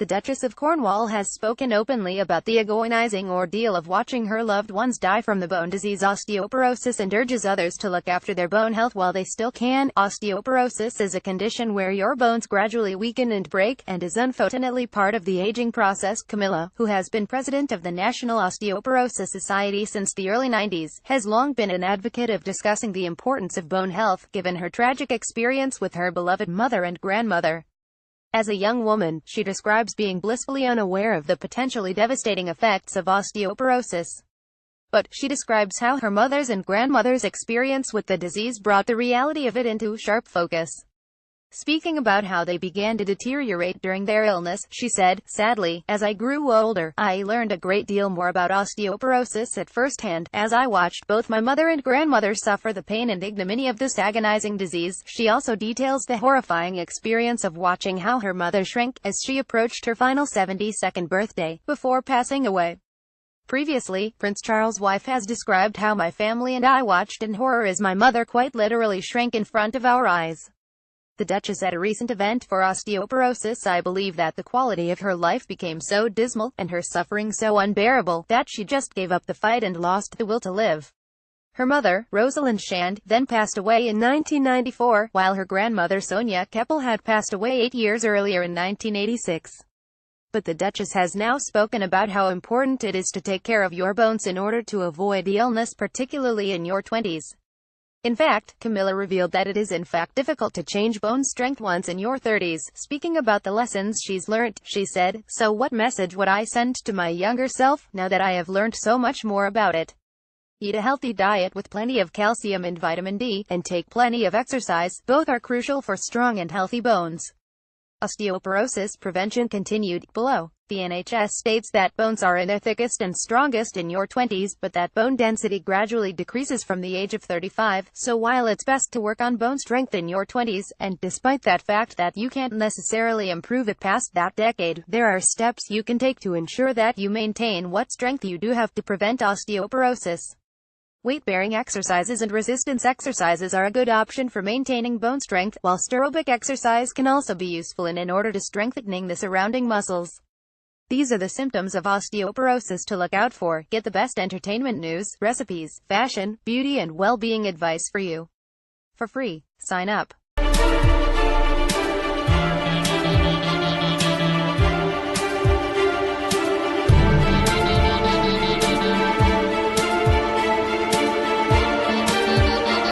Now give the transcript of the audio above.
The Duchess of Cornwall has spoken openly about the agonising ordeal of watching her loved ones die from the bone disease osteoporosis and urges others to look after their bone health while they still can. Osteoporosis is a condition where your bones gradually weaken and break, and is unfortunately part of the aging process. Camilla, who has been president of the National Osteoporosis Society since the early 90s, has long been an advocate of discussing the importance of bone health, given her tragic experience with her beloved mother and grandmother. As a young woman, she describes being blissfully unaware of the potentially devastating effects of osteoporosis. But she describes how her mother's and grandmother's experience with the disease brought the reality of it into sharp focus. Speaking about how they began to deteriorate during their illness, she said, "Sadly, as I grew older, I learned a great deal more about osteoporosis at first hand, as I watched both my mother and grandmother suffer the pain and ignominy of this agonizing disease." She also details the horrifying experience of watching how her mother shrank as she approached her final 72nd birthday, before passing away. Previously, Prince Charles' wife has described how "my family and I watched in horror as my mother quite literally shrank in front of our eyes." The Duchess at a recent event for osteoporosis, "I believe that the quality of her life became so dismal, and her suffering so unbearable, that she just gave up the fight and lost the will to live." Her mother, Rosalind Shand, then passed away in 1994, while her grandmother Sonia Keppel had passed away 8 years earlier in 1986. But the Duchess has now spoken about how important it is to take care of your bones in order to avoid illness, particularly in your 20s. In fact, Camilla revealed that it is in fact difficult to change bone strength once in your 30s. Speaking about the lessons she's learnt, she said, "So what message would I send to my younger self, now that I have learned so much more about it? Eat a healthy diet with plenty of calcium and vitamin D, and take plenty of exercise. Both are crucial for strong and healthy bones." Osteoporosis prevention continued. Below, the NHS states that bones are in their thickest and strongest in your 20s, but that bone density gradually decreases from the age of 35, so while it's best to work on bone strength in your 20s, and despite that fact that you can't necessarily improve it past that decade, there are steps you can take to ensure that you maintain what strength you do have to prevent osteoporosis. Weight-bearing exercises and resistance exercises are a good option for maintaining bone strength, while aerobic exercise can also be useful in order to strengthening the surrounding muscles. These are the symptoms of osteoporosis to look out for. Get the best entertainment news, recipes, fashion, beauty and well-being advice for you for free. Sign up.